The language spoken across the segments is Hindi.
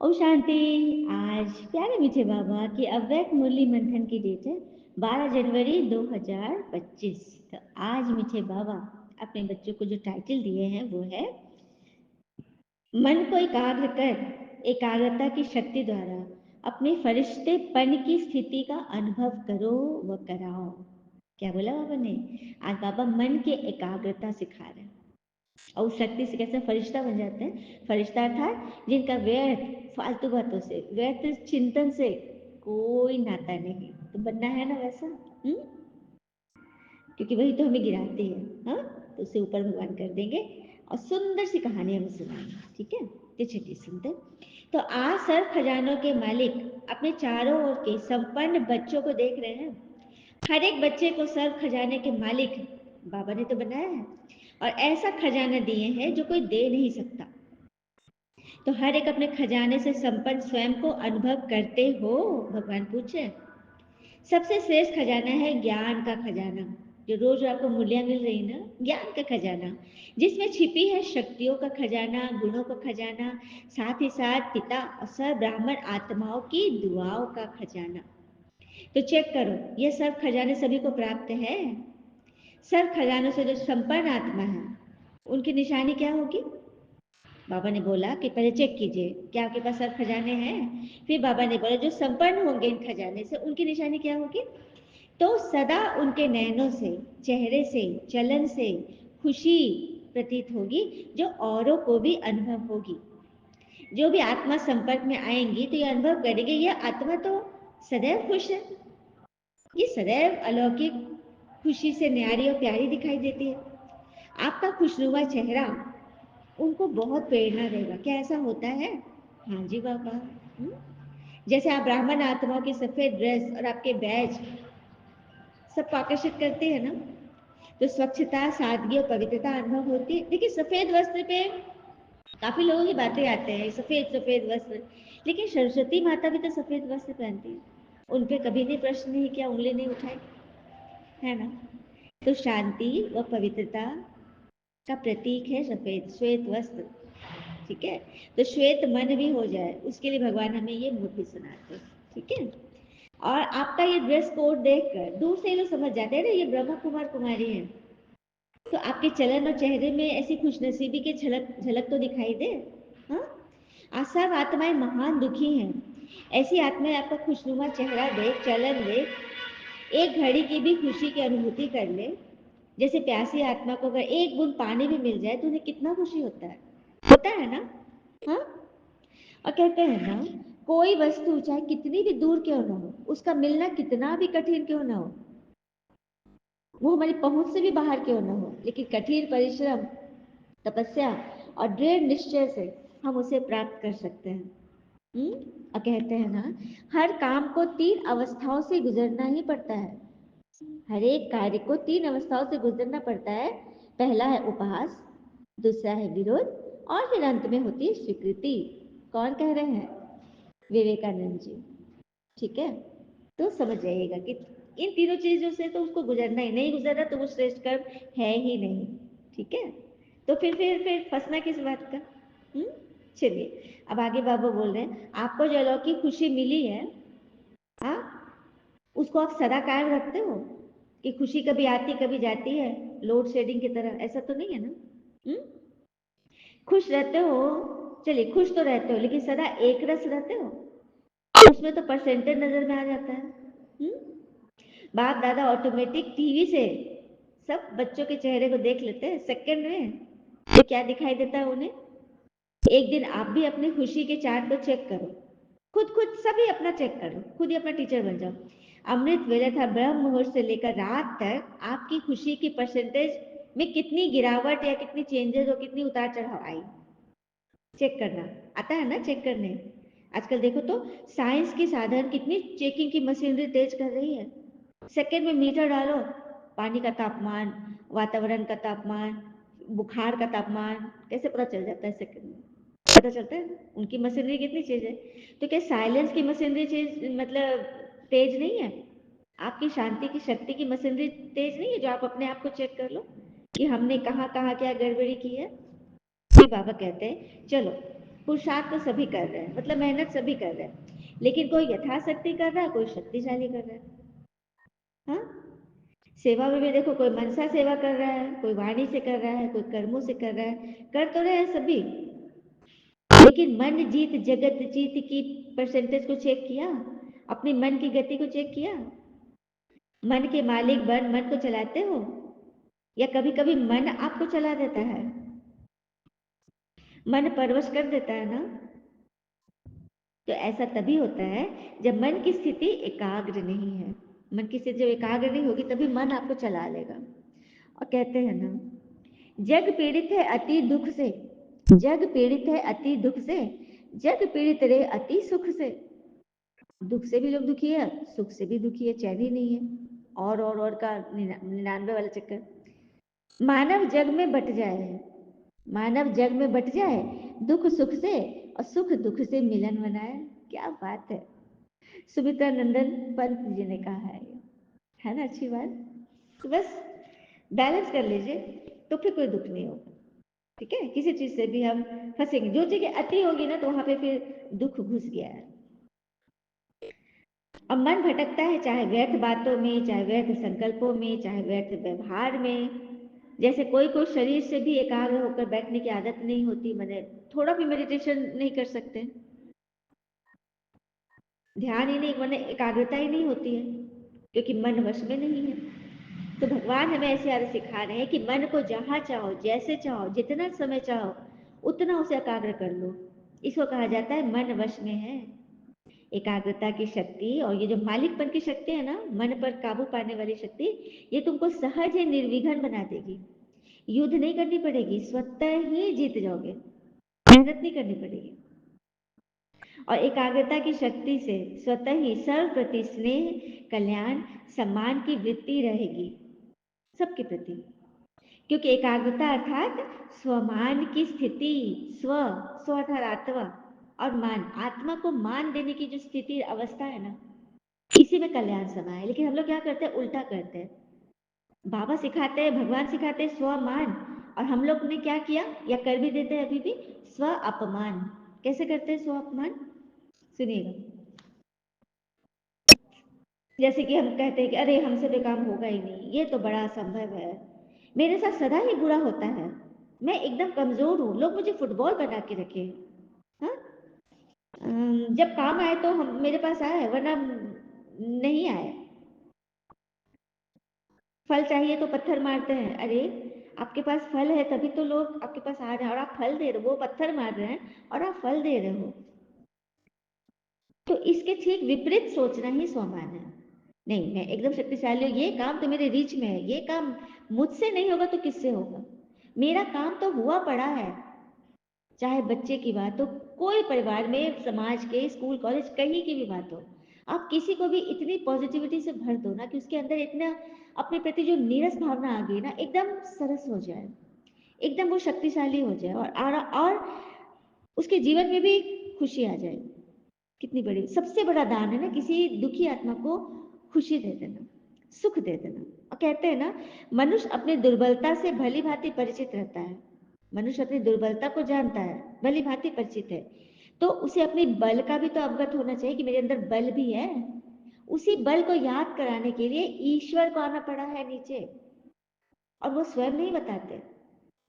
ओम शांति। आज प्यारे मीठे बाबा की अव्यक्त मुरली मंथन की डेट है 12 जनवरी 2025। तो आज मीठे बाबा अपने बच्चों को जो टाइटल दिए हैं वो है मन को एकाग्र कर एकाग्रता की शक्ति द्वारा अपने फरिश्तेपन की स्थिति का अनुभव करो व कराओ। क्या बोला बाबा ने? आज बाबा मन की एकाग्रता सिखा रहे हैं और उस शक्ति से कैसे फरिश्ता बन जाते हैं। फरिश्ता अर्थात जिनका व्यर्थ फालतू बातों से व्यर्थ चिंतन से कोई नाता नहीं। तो बनना है ना वैसा। क्योंकि वही तो हमें गिराते हैं। हाँ, तो उससे ऊपर भगवान कर देंगे और सुंदर सी कहानी हमें सुनाएंगे। ठीक है, ये छठी सुंदर। तो आज सर्व खजानों के मालिक अपने चारों ओर के संपन्न बच्चों को देख रहे हैं। हर एक बच्चे को सर्व खजाने के मालिक बाबा ने तो बनाया है और ऐसा खजाना दिए हैं जो कोई दे नहीं सकता। तो हर एक अपने खजाने से संपन्न स्वयं को अनुभव करते हो? भगवान पूछे। सबसे श्रेष्ठ खजाना है ज्ञान का खजाना, जो रोज आपको मूल्य मिल रही ना, ज्ञान का खजाना, जिसमें छिपी है शक्तियों का खजाना, गुणों का खजाना, साथ ही साथ पिता और सब ब्राह्मण आत्माओं की दुआओं का खजाना। तो चेक करो, ये सब खजाने सभी को प्राप्त है। सब खजानों से जो संपन्न आत्मा है उनकी निशानी क्या होगी? बाबा ने बोला कि पहले चेक कीजिए क्या आपके पास सब खजाने हैं। फिर बाबा ने बोला जो संपन्न होंगे इन खजाने से उनकी निशानी क्या होगी? तो सदा उनके नैनों से, चेहरे से, चलन से खुशी प्रतीत होगी, जो औरों को भी अनुभव होगी। जो भी आत्मा संपर्क में आएंगी तो ये अनुभव करेंगे, ये आत्मा तो सदैव खुश है, ये सदैव अलौकिक खुशी से न्यारी और प्यारी दिखाई देती है। आपका खुशनुमा चेहरा उनको बहुत प्रेरणा देगा। क्या ऐसा होता है? हाँ जी बाबा। जैसे आप ब्राह्मण आत्माओं की सफेद ड्रेस और आपके बैज सबको आकर्षित करते हैं ना, तो स्वच्छता, सादगी और पवित्रता अनुभव होती है। देखिए सफेद वस्त्र पे काफी लोगों की बातें आते हैं, सफेद सफेद वस्त्र, लेकिन सरस्वती माता भी तो सफेद वस्त्र पहनती है। उन पे कभी नहीं प्रश्न नहीं किया, उंगली नहीं उठाई, है ना? तो शांति व पवित्रता का प्रतीक है सफेद श्वेत वस्त्र। ठीक है, तो श्वेत मन भी हो जाए उसके लिए भगवान हमें ये मूर्ति सुनाते हैं। ठीक है, और आपका ये ड्रेस कोड देखकर दूर से लोग समझ जाते हैं ना ये ब्रह्मा कुमार कुमारी है। तो आपके चलन और चेहरे में ऐसी खुशनसीबी की झलक झलक तो दिखाई दे। हाँ, आज सब आत्माएं महान दुखी हैं। ऐसी आत्माएं आपका खुशनुमा चेहरा देख, चलन देख एक घड़ी की भी खुशी की अनुभूति कर ले। जैसे प्यासी आत्मा को अगर एक बूंद पानी भी मिल जाए तो उन्हें कितना खुशी होता है ना? हाँ, और कहते हैं ना, कोई वस्तु चाहे कितनी भी दूर क्यों ना हो, उसका मिलना कितना भी कठिन क्यों ना हो, वो हमारी पहुंच से भी बाहर क्यों ना हो, लेकिन कठिन परिश्रम, तपस्या और दृढ़ निश्चय से हम उसे प्राप्त कर सकते हैं। और कहते हैं ना, हर काम को 3 अवस्थाओं से गुजरना ही पड़ता है। हर एक कार्य को 3 अवस्थाओं से गुजरना पड़ता है। पहला है उपहास, दूसरा है विरोध और फिर अंत में होती है स्वीकृति। कौन कह रहे हैं? विवेकानंद जी। ठीक है, तो समझ जाइएगा कि इन तीनों चीजों से तो उसको गुजरना ही, नहीं गुजरा तो वो श्रेष्ठ कर्म है ही नहीं। ठीक है, तो फिर फंसना किस बात का? चलिए अब आगे बाबा बोल रहे हैं, आपको जो अलौकिक खुशी मिली है, हाँ, उसको आप सदा कायम रखते हो कि खुशी कभी आती कभी जाती है, लोड शेडिंग की तरह? ऐसा तो नहीं है ना? हुँ? खुश रहते हो, चलिए खुश तो रहते हो लेकिन सदा एक रस रहते हो? उसमें तो परसेंटेज नजर में आ जाता है। बाप दादा ऑटोमेटिक टीवी से सब बच्चों के चेहरे को देख लेते हैं सेकंड में, तो क्या दिखाई देता है उन्हें? एक दिन आप भी अपनी खुशी के चार्ट को चेक करो, खुद सभी अपना चेक करो, खुद ही अपना टीचर बन जाओ। अमृत वेला था, ब्रह्म मुहूर्त से लेकर रात तक आपकी खुशी की परसेंटेज में कितनी गिरावट या कितनी चेंजेस और कितनी उतार चढ़ाव आई, चेक करना। आता है ना चेक करने? आजकल देखो तो साइंस की साधन कितनी चेकिंग की मशीनरी तेज कर रही है। सेकेंड में मीटर डालो, पानी का तापमान, वातावरण का तापमान, बुखार का तापमान कैसे पता चल जाता है? सेकेंड में पता चलता है। उनकी मशीनरी कितनी तेज है। तो क्या साइलेंस की मशीनरी तेज मतलब तेज नहीं है? आपकी शांति की शक्ति की मशीनरी तेज नहीं है जो आप अपने आप को चेक कर लो कि हमने कहाँ कहाँ क्या गड़बड़ी की है? फिर बाबा कहते हैं चलो पुरुषार्थ तो सभी कर रहे हैं, मतलब मेहनत सभी कर रहे हैं, लेकिन कोई यथाशक्ति कर रहा है, कोई शक्तिशाली कर रहा है। हाँ, सेवा में भी देखो, कोई मनसा सेवा कर रहा है, कोई वाणी से कर रहा है, कोई कर्मों से कर रहा है, कर तो रहे हैं सभी, लेकिन मन जीत जगत जीत की परसेंटेज को चेक किया? अपने मन की गति को चेक किया? मन के मालिक बन मन को चलाते हो, या कभी कभी मन आपको चला देता है? मन परवश कर देता है ना। तो ऐसा तभी होता है जब मन की स्थिति एकाग्र नहीं है। मन की स्थिति जब एकाग्र नहीं होगी तभी मन आपको चला लेगा। और कहते हैं ना, जग पीड़ित है अति दुख से, जग पीड़ित है अति दुख से, जग पीड़ित रे अति सुख से। दुख से भी लोग दुखी है, सुख से भी दुखी है, चैन ही नहीं है। और का 99 वाला चक्कर। मानव जग में बट जाए, मानव जग में बट जाए, दुख सुख से और सुख दुख से मिलन बनाए। क्या बात है, सुमित्रा नंदन पंत जी ने कहा है ना, अच्छी बात। तो बस बैलेंस कर लीजिए, तो फिर कोई दुख नहीं होगा। ठीक है, किसी चीज से भी हम फंसेंगे, जो चीज अति होगी ना तो वहां पे फिर दुख घुस गया है। अब मन भटकता है, चाहे व्यर्थ बातों में, चाहे व्यर्थ संकल्पों में, चाहे व्यर्थ व्यवहार में। जैसे कोई कोई शरीर से भी एकाग्र होकर बैठने की आदत नहीं होती, मैंने थोड़ा भी मेडिटेशन नहीं कर सकते, ध्यान ही नहीं, मैंने एकाग्रता ही नहीं होती है, क्योंकि मन वश में नहीं है। तो भगवान हमें ऐसे आदत सिखा रहे हैं कि मन को जहां चाहो, जैसे चाहो, जितना समय चाहो, उतना उसे एकाग्र कर लो। इसको कहा जाता है मन वश में है। एकाग्रता की शक्ति और ये जो मालिकपन की शक्ति है ना, मन पर काबू पाने वाली शक्ति, ये तुमको सहज है, निर्विघ्न बना देगी। युद्ध नहीं करनी पड़ेगी, स्वतः ही जीत जाओगे, मेहनत नहीं करनी पड़ेगी। और एकाग्रता की शक्ति से स्वतः ही सर्व प्रति स्नेह, कल्याण, सम्मान की वृत्ति रहेगी सबके प्रति। क्योंकि एकाग्रता अर्थात स्वमान की स्थिति, स्व, स्व अर्थात आत्मा, और मान, आत्मा को मान देने की जो स्थिति अवस्था है ना, इसी में कल्याण समा है। लेकिन हम लोग क्या करते हैं, उल्टा करते हैं। बाबा सिखाते हैं, भगवान सिखाते हैं स्वमान, और हम लोग ने क्या किया या कर भी देते हैं अभी भी, स्व अपमान। कैसे करते हैं स्व अपमान, सुनिएगा। जैसे कि हम कहते हैं कि अरे हमसे तो काम होगा ही नहीं, ये तो बड़ा असंभव है, मेरे साथ सदा ही बुरा होता है, मैं एकदम कमजोर हूँ, लोग मुझे फुटबॉल बना के रखे। हाँ, जब काम आए तो हम मेरे पास आए, वरना नहीं आए। फल चाहिए तो पत्थर मारते हैं। अरे आपके पास फल है तभी तो लोग आपके पास आ रहे हैं, और आप फल दे रहे हो, वो पत्थर मार रहे हैं और आप फल दे रहे हो। तो इसके ठीक विपरीत सोचना ही स्वमान है। नहीं, मैं एकदम शक्तिशाली हूँ, ये काम तो मेरे रीच में है, ये काम मुझसे नहीं होगा तो किससे होगा, मेरा काम तो हुआ पड़ा है। चाहे बच्चे की बात हो, कोई परिवार में, समाज के, स्कूल कॉलेज, कहीं की भी बात हो, आप किसी को भी इतनी पॉजिटिविटी से भर दो ना कि उसके अंदर इतना अपने प्रति जो नीरस भावना आ गई ना, एकदम सरस हो जाए, एकदम वो शक्तिशाली हो जाए, और उसके जीवन में भी खुशी आ जाए। कितनी बड़ी, सबसे बड़ा दान है ना किसी दुखी आत्मा को खुशी दे देना, सुख दे देना। और कहते हैं ना, मनुष्य अपनी दुर्बलता से भली भांति परिचित रहता है, मनुष्य अपनी दुर्बलता को जानता है, भली भांति परिचित है, तो उसे अपनी बल का भी तो अवगत होना चाहिए कि मेरे अंदर बल भी है। उसी बल को याद कराने के लिए ईश्वर को आना पड़ा है नीचे, और वो स्वयं नहीं बताते,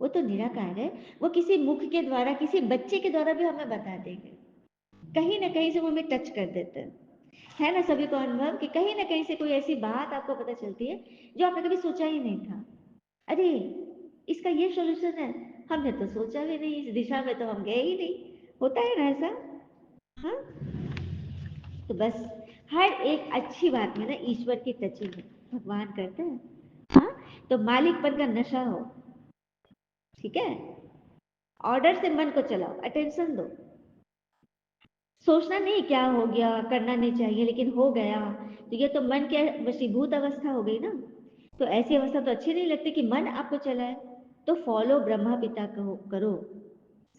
वो तो निराकार है, वो किसी मुख के द्वारा, किसी बच्चे के द्वारा भी हमें बता देंगे, कहीं ना कहीं से वो हमें टच कर देते हैं। है ना सभी को अनुभव कि कहीं ना कहीं से कोई ऐसी बात आपको पता चलती है जो आपने कभी सोचा ही नहीं था। अरे इसका ये सॉल्यूशन है, हमने तो सोचा भी नहीं, इस दिशा में तो हम गए ही नहीं। होता है ना ऐसा। हाँ, तो बस हर एक अच्छी बात में ना ईश्वर की टचिंग है, भगवान करते हैं। हाँ, तो मालिकपन का नशा हो, ठीक है, ऑर्डर से मन को चलाओ, अटेंशन दो, सोचना नहीं क्या हो गया, करना नहीं चाहिए लेकिन हो गया, तो ये तो मन के वशीभूत अवस्था हो गई ना। तो ऐसी अवस्था तो अच्छी नहीं लगती कि मन आपको चलाए। तो फॉलो ब्रह्मा पिता करो,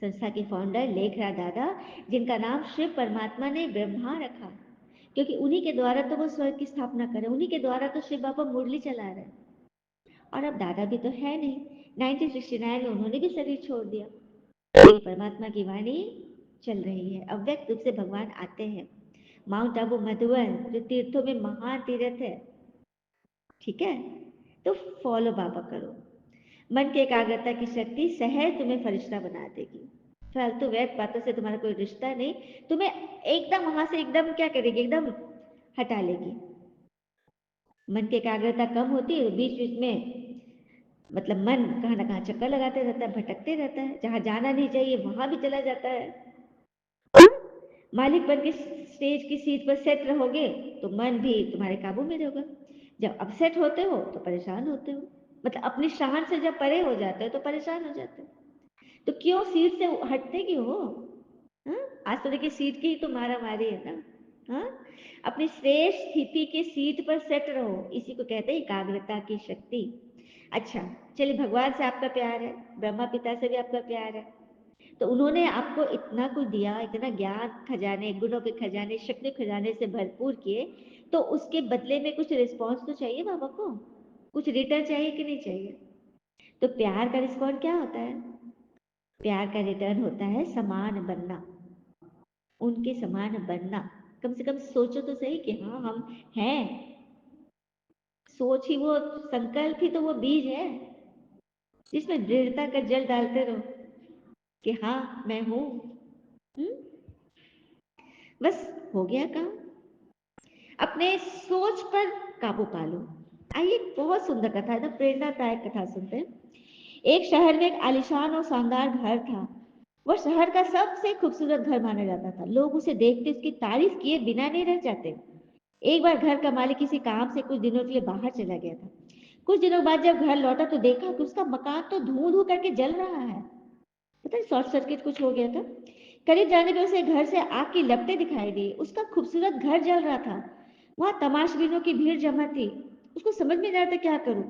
संस्था के फाउंडर लेखराज दादा, जिनका नाम शिव परमात्मा ने ब्रह्मा रखा, क्योंकि उन्हीं के द्वारा तो वो स्वर्ग की स्थापना करे, उन्हीं के द्वारा तो शिव बाबा मुरली चला रहे। और अब दादा भी तो है नहीं, 1969 में उन्होंने भी शरीर छोड़ दिया। परमात्मा की वाणी चल रही है। अव्यक्त रूप से भगवान आते हैं। माउंट आबू मधुबन जो तीर्थों में महान तीर्थ है, ठीक है, तो फॉलो बाबा करो। मन की एकाग्रता की शक्ति सहज तुम्हें फरिश्ता बना देगी। फालतू व्यर्थ बातों से तुम्हारा कोई रिश्ता नहीं, तुम्हें एकदम वहां से एकदम क्या करेगी, एकदम हटा लेगी। मन की एकाग्रता कम होती है, बीच बीच में मतलब मन कहाँ ना कहाँ चक्कर लगाते रहता है, भटकते रहता है, जहां जाना नहीं चाहिए वहां भी चला जाता है। मालिक बन के स्टेज की सीट पर सेट रहोगे तो मन भी तुम्हारे काबू में रहेगा। जब अपसेट होते हो तो परेशान होते हो, मतलब अपनी शान से जब परे हो जाते हो तो परेशान हो जाते हो। तो क्यों सीट से हटते क्यों हो? हाँ? आज तो देखिए सीट की ही तो मारा मारी है ना। हाँ? अपनी श्रेष्ठ स्थिति के सीट पर सेट रहो, इसी को कहते हैं एकाग्रता की शक्ति। अच्छा, चलिए, भगवान से आपका प्यार है, ब्रह्मा पिता से भी आपका प्यार है, तो उन्होंने आपको इतना कुछ दिया, इतना ज्ञान खजाने, गुणों के खजाने, शक्ति खजाने से भरपूर किए, तो उसके बदले में कुछ रिस्पॉन्स तो चाहिए बाबा को, कुछ रिटर्न चाहिए कि नहीं चाहिए? तो प्यार का रिस्पॉन्स क्या होता है? प्यार का रिटर्न होता है समान बनना, उनके समान बनना। कम से कम सोचो तो सही कि हाँ हम हैं। सोच ही वो, संकल्प ही तो वो बीज है जिसमें दृढ़ता का जल डालते रहो कि हाँ मैं हूं। बस हो गया काम। अपने सोच पर काबू पा लो। आइए, एक बहुत सुंदर कथा है ना, प्रेरणादायक कथा सुनते हैं। एक शहर में एक आलीशान और शानदार घर था। वह शहर का सबसे खूबसूरत घर माना जाता था। लोग उसे देखते उसकी तारीफ किए बिना नहीं रह जाते। एक बार घर का मालिक किसी काम से कुछ दिनों के लिए बाहर चला गया था। कुछ दिनों बाद जब घर लौटा तो देखा कि उसका मकान तो धुआं धुआं करके जल रहा है। पता नहीं शॉर्ट सर्किट कुछ हो गया था। करीब जाने पर उसे घर से आग की लपटें दिखाई दी। उसका खूबसूरत घर जल रहा था। वहां तमाशबीनों की भीड़ जमा थी। उसको समझ में नहीं आता क्या करूं।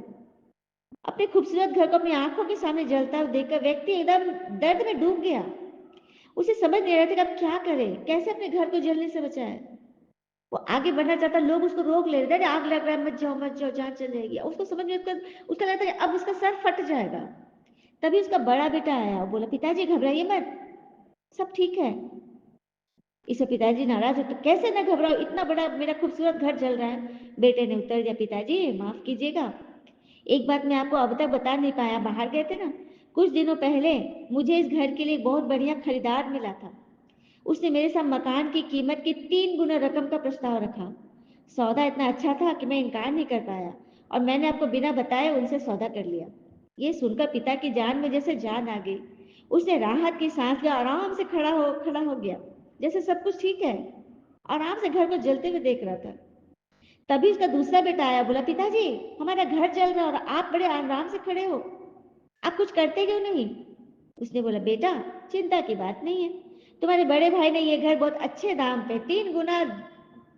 अपने खूबसूरत घर को अपनी आंखों के सामने जलता हुआ देखकर व्यक्ति एकदम दर्द में डूब गया। उसे समझ नहीं आ रहा था कि अब क्या करे, कैसे अपने घर को जलने से बचाए। वो आगे बढ़ना चाहता, लोग उसको रोक ले रहे थे, आग लग रहा है, मत जाओ जान चल जाएगी। उसको समझ में, उसका उसका लगता है कि अब उसका सर फट जाएगा। तभी उसका बड़ा बेटा आया और बोला, पिताजी घबराइए मत, सब ठीक है। इसे पिताजी नाराज हो, तो कैसे ना घबराओ, इतना बड़ा मेरा खूबसूरत घर जल रहा है। बेटे ने उत्तर दिया, पिताजी माफ कीजिएगा, एक बात मैं आपको अब तक बता नहीं पाया, बाहर गए थे ना, कुछ दिनों पहले मुझे इस घर के लिए बहुत बढ़िया खरीदार मिला था। उसने मेरे साथ मकान की कीमत की 3 गुना रकम का प्रस्ताव रखा। सौदा इतना अच्छा था कि मैं इनकार नहीं कर पाया और मैंने आपको बिना बताए उनसे सौदा कर लिया। ये सुनकर पिता की जान में जैसे जान आ गई। उसने राहत की सांस लिया, आराम से खड़ा हो गया, जैसे सब कुछ ठीक है। आराम से घर को जलते हुए देख रहा था। तभी उसका दूसरा बेटा आया, बोला, पिताजी हमारा घर जल रहा है और आप बड़े आराम से खड़े हो, आप कुछ करते क्यों नहीं? उसने बोला, बेटा चिंता की बात नहीं है, तुम्हारे बड़े भाई ने ये घर बहुत अच्छे दाम पे, 3 गुना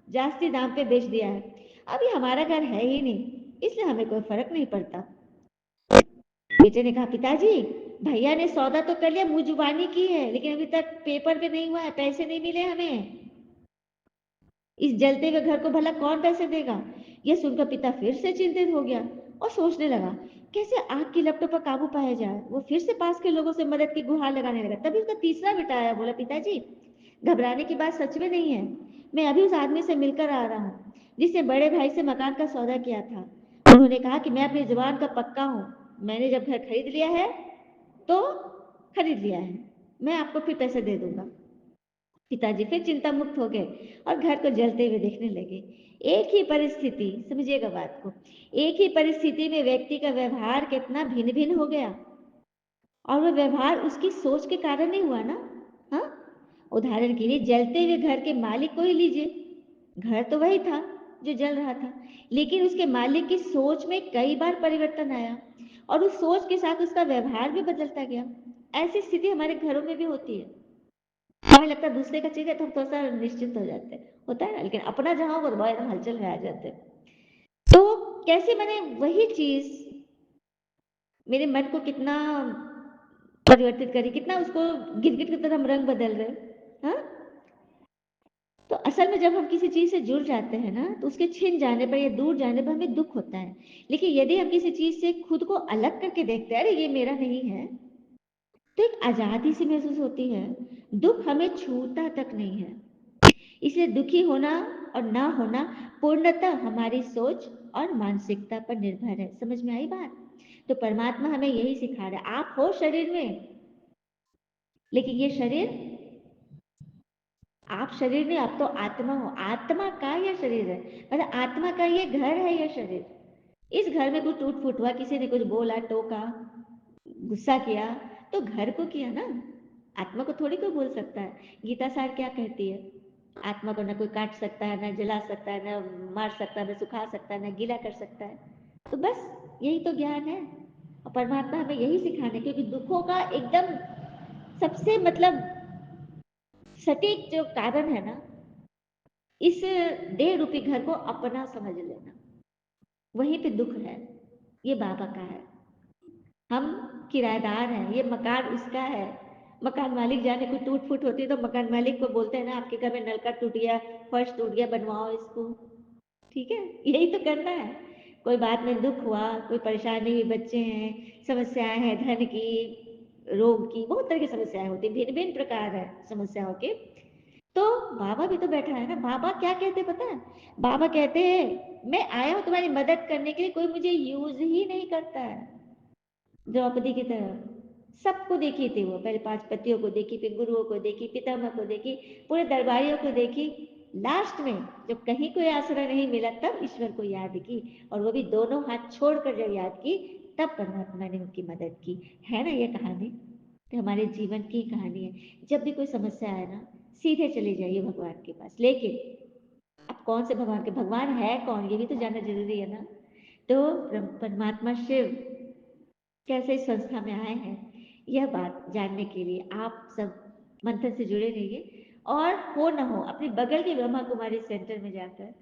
जास्ती दाम पे बेच दिया है। अभी हमारा घर है ही नहीं, इसलिए हमें कोई फर्क नहीं पड़ता। बेटे ने कहा, पिताजी भैया ने सौदा तो कर लिया, मुंह जुबानी की है, लेकिन अभी तक पेपर पे नहीं हुआ है, पैसे नहीं मिले हमें। इस जलते हुए घर को भला कौन पैसे देगा? यह सुनकर पिता फिर से चिंतित हो गया और सोचने लगा कैसे आग की लपटों पर काबू पाया जाए। वो फिर से पास के लोगों से मदद की गुहार लगाने लगा। तभी उसका तीसरा बेटा आया, बोला, पिताजी घबराने की बात सच में नहीं है, मैं अभी उस आदमी से मिलकर आ रहा हूँ जिसने बड़े भाई से मकान का सौदा किया था। उन्होंने कहा कि मैं अपनी जुबान का पक्का हूँ, मैंने जब घर खरीद लिया है तो खरीद लिया है, मैं आपको फिर पैसे दे दूंगा। पिताजी फिर चिंता मुक्त हो गए और घर को जलते हुए देखने लगे। एक ही परिस्थिति, समझिएगा बात को, एक ही परिस्थिति में व्यक्ति का व्यवहार कितना भिन्न भिन्न हो गया, और वह व्यवहार उसकी सोच के कारण ही हुआ ना। हाँ, उदाहरण के लिए जलते हुए घर के मालिक को ही लीजिए। घर तो वही था जो जल रहा था, लेकिन उसके मालिक की सोच में कई बार परिवर्तन आया और उस सोच के साथ उसका व्यवहार भी बदलता गया। ऐसी स्थिति हमारे घरों में भी होती है। हमें लगता है दूसरे का चाहिए तो हम थोड़ा सा निश्चिंत हो जाते हैं, होता है ना, लेकिन अपना जहां होगा तो बहुत एकदम हलचल में आ जाते हैं। तो कैसे मैंने वही चीज मेरे मन को कितना परिवर्तित करी, कितना उसको गिरगिट की तरह हम रंग बदल रहे हैं। हाँ, तो असल में जब हम किसी चीज से जुड़ जाते हैं ना, तो उसके छिन जाने पर या दूर जाने पर हमें दुख होता है। लेकिन यदि हम किसी चीज से खुद को अलग करके देखते हैं, अरे ये मेरा नहीं है, तो एक आजादी सी महसूस होती है। दुख हमें छूता तक नहीं है। इसलिए दुखी होना और ना होना पूर्णतः हमारी सोच और मानसिकता पर निर्भर है। समझ में आई बात? तो परमात्मा हमें यही सिखा रहा है, आप हो शरीर में, लेकिन ये शरीर, आप शरीर नहीं, आप तो आत्मा हो। आत्मा का यह शरीर है, मतलब आत्मा का ये घर है, यह शरीर। इस घर में कुछ टूट फूट हुआ, किसी ने कुछ बोला, टोका, गुस्सा किया, तो घर को किया ना, आत्मा को थोड़ी कोई बोल सकता है। गीता सार क्या कहती है? आत्मा को ना कोई काट सकता है, ना जला सकता है, ना मार सकता है, ना सुखा सकता है, ना गीला कर सकता है। तो बस यही तो ज्ञान है। और परमात्मा हमें यही सिखाने, क्योंकि दुखों का एकदम सबसे मतलब सटीक जो कारण है ना, इस देह रूपी घर को अपना समझ लेना, वहीं पे दुख है। ये बाबा का है, हम किराएदार हैं, ये मकान उसका है। मकान मालिक जाने कोई टूट फूट होती है तो मकान मालिक को बोलते हैं ना, आपके घर में नलका टूट गया, फर्श टूट गया, बनवाओ इसको। ठीक है, यही तो करना है। कोई बात में दुख हुआ, कोई परेशानी हुई, बच्चे हैं, समस्याएं हैं, धन की, रोग की, बहुत तरह की समस्याएं होती, भिन्न भिन्न प्रकार है समस्याओं के। तो बाबा भी तो बैठा है ना। बाबा क्या कहते हैं पता है? बाबा कहते हैं, मैं आया हूं तुम्हारी मदद करने के लिए, कोई मुझे यूज ही नहीं करता है। द्रौपदी की तरह सबको देखी थी वो, पहले पांच पतियों को देखी, फिर गुरुओं को देखी, पितामह को देखी, पूरे दरबारियों को देखी। लास्ट में जब कहीं कोई आश्रय नहीं मिला, तब ईश्वर को याद की, और वो भी दोनों हाथ छोड़कर जब याद की, तब परमात्मा ने उनकी मदद की। है ना ये कहानी? तो हमारे जीवन की कहानी है। जब भी कोई समस्या आए ना, सीधे चले जाइए भगवान के पास। लेकिन अब कौन से भगवान के, भगवान है कौन, ये भी तो जानना जरूरी है ना। तो परमात्मा शिव कैसे इस संस्था में आए हैं, यह बात जानने के लिए आप सब मंथन से जुड़े रहिए। और हो ना हो, अपने बगल के ब्रह्मा कुमारी सेंटर में जाकर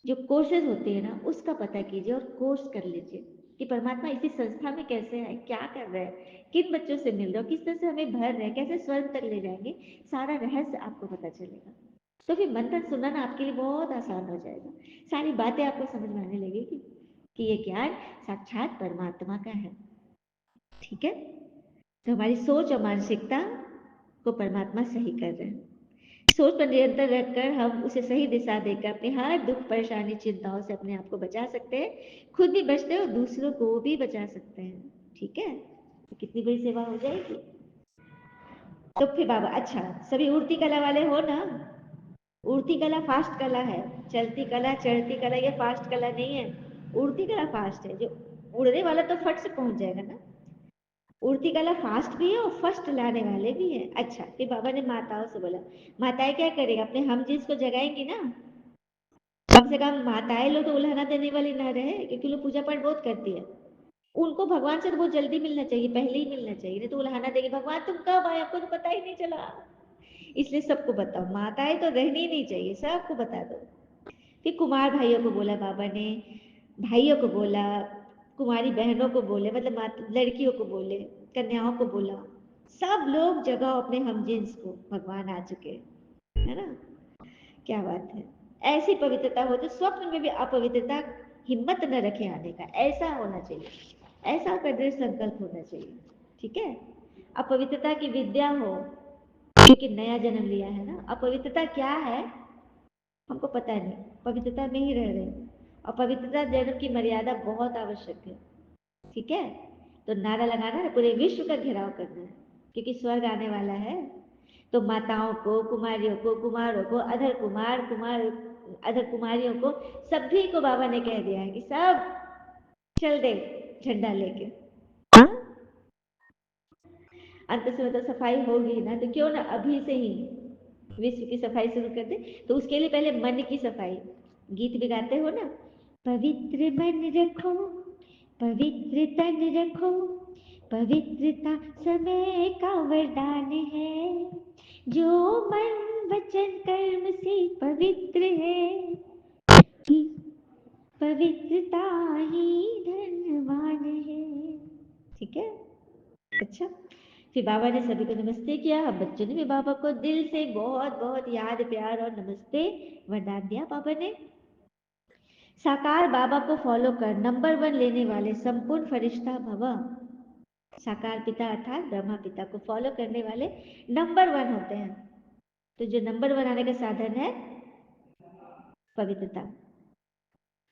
जो कोर्सेज होते हैं ना, उसका पता कीजिए और कोर्स कर लीजिए कि परमात्मा इसी संस्था में कैसे है, क्या कर रहे हैं, किन बच्चों से मिल रहे हो, किस तरह से हमें भर रहे हैं, कैसे स्वर्ग तक ले जाएंगे, सारा रहस्य आपको पता चलेगा। तो फिर मंथन सुनना ना आपके लिए बहुत आसान हो जाएगा। सारी बातें आपको समझ में आने लगेगी कि ये ज्ञान साक्षात परमात्मा का है। ठीक है, तो हमारी सोच और मानसिकता को परमात्मा सही कर रहे हैं। सोच पर निरंतर रखकर हम उसे सही दिशा देकर अपने हर दुख परेशानी चिंताओं से अपने आप को बचा सकते हैं, खुद भी बचते हैं और दूसरों को भी बचा सकते हैं। ठीक है, तो कितनी बड़ी सेवा हो जाएगी। तो फिर बाबा, अच्छा सभी उड़ती कला वाले हो ना? उड़ती कला फास्ट कला है, चलती कला चढ़ती कला ये फास्ट कला नहीं है। उड़ती कला फास्ट है, जो उड़ने वाला तो फट से पहुंच जाएगा ना। उड़ती कला फास्ट भी है और फर्स्ट लाने वाले भी हैं। अच्छा, फिर बाबा ने माताओं से बोला, माताएं क्या करेंगे, अपने हम जिस को जगाएंगी ना। कम से कम माताएं लोग तो उल्हाना देने वाली ना रहे, क्योंकि लोग पूजा पाठ बहुत करती है। उनको भगवान से तो बहुत जल्दी मिलना चाहिए, पहले ही मिलना चाहिए, नहीं तो उल्हाना देगी, भगवान तुम कब आए, आपको तो पता ही नहीं चला। इसलिए सबको बताओ, माताएं तो रहनी ही नहीं चाहिए, सबको बता दो। फिर कुमार भाइयों को बोला बाबा ने, भाइयों को बोला, कुमारी बहनों को बोले, मतलब लड़कियों को बोले, कन्याओं को बोला, सब लोग जगाओ अपने हम जिन्स को, भगवान आ चुके हैं, है ना? क्या बात है। ऐसी पवित्रता हो जो स्वप्न में भी अपवित्रता हिम्मत न रखे आने का, ऐसा होना चाहिए, ऐसा आपका दृढ़ संकल्प होना चाहिए। ठीक है, अपवित्रता की विद्या हो, क्योंकि नया जन्म लिया है ना। अपवित्रता क्या है हमको पता नहीं, पवित्रता में ही रह रहे हैं, और पवित्रता जन्म की मर्यादा बहुत आवश्यक है। ठीक है, तो नारा लगाना है, पूरे विश्व का घेराव करना है, क्योंकि स्वर्ग आने वाला है। तो माताओं को, कुमारियों को, कुमारों को, अधर कुमार कुमार, अधर कुमारियों को, सभी को बाबा ने कह दिया है कि सब चल दे झंडा लेके। हाँ, अंत से मतलब सफाई होगी ना, तो क्यों ना अभी से ही विश्व की सफाई शुरू कर दे। तो उसके लिए पहले मन की सफाई, गीत भी गाते हो ना, पवित्र मन रखो, पवित्र तन रखो, पवित्रता समय का वरदान है, जो मन वचन कर्म से पवित्र है, पवित्रता ही धनवान है। ठीक है, अच्छा। फिर बाबा ने सभी को नमस्ते किया, हम बच्चों ने भी बाबा को दिल से बहुत बहुत याद प्यार और नमस्ते वरदान दिया। बाबा ने साकार बाबा को फॉलो कर नंबर 1 लेने वाले संपूर्ण फरिश्ता भवा, साकार पिता अर्थात ब्रह्मा पिता को फॉलो करने वाले नंबर वन होते हैं। तो जो नंबर वन आने का साधन है पवित्रता।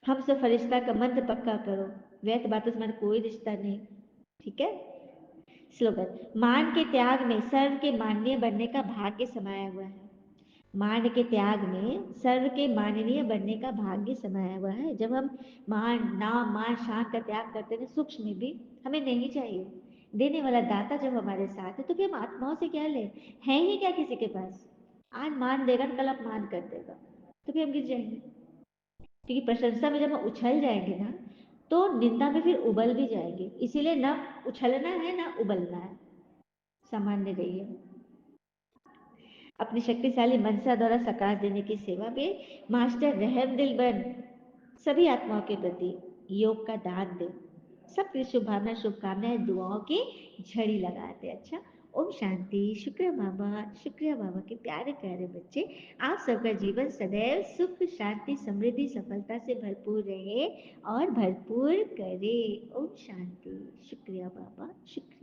हमसे फरिश्ता का मंत्र पक्का करो, व्यर्थ बातों से हमारा कोई रिश्ता नहीं। ठीक है। स्लोगन, मान के त्याग में सर्व के माननीय बनने का भाग्य समाया हुआ है। मान के त्याग में सर्व के माननीय बनने का भाग्य समाया हुआ है। जब हम मान नाम मान शान का त्याग करते हैं, सूक्ष्म में भी हमें नहीं चाहिए। देने वाला दाता जब हमारे साथ है तो फिर हम आत्माओं से क्या ले, है ही क्या किसी के पास। आज मान देगा कल अपमान कर देगा, तो फिर हम गिर जाएंगे। क्योंकि प्रशंसा में जब हम उछल जाएंगे ना, तो निंदा में फिर उबल भी जाएंगे। इसीलिए ना उछलना है ना उबलना है, सामान्य रहिए। अपनी शक्तिशाली मनसा द्वारा सकार देने की सेवा में मास्टर रहम दिल बन सभी आत्माओं के प्रति योग का दान दे। सबकी शुभभावना शुभकामनाएं दुआओं की झड़ी लगाते। अच्छा, ओम शांति। शुक्रिया मामा, शुक्रिया मामा के प्यारे प्यारे बच्चे। आप सबका जीवन सदैव सुख शांति समृद्धि सफलता से भरपूर रहे और भरपूर करे। ओम शांति। शुक्रिया बाबा, शुक्रिया।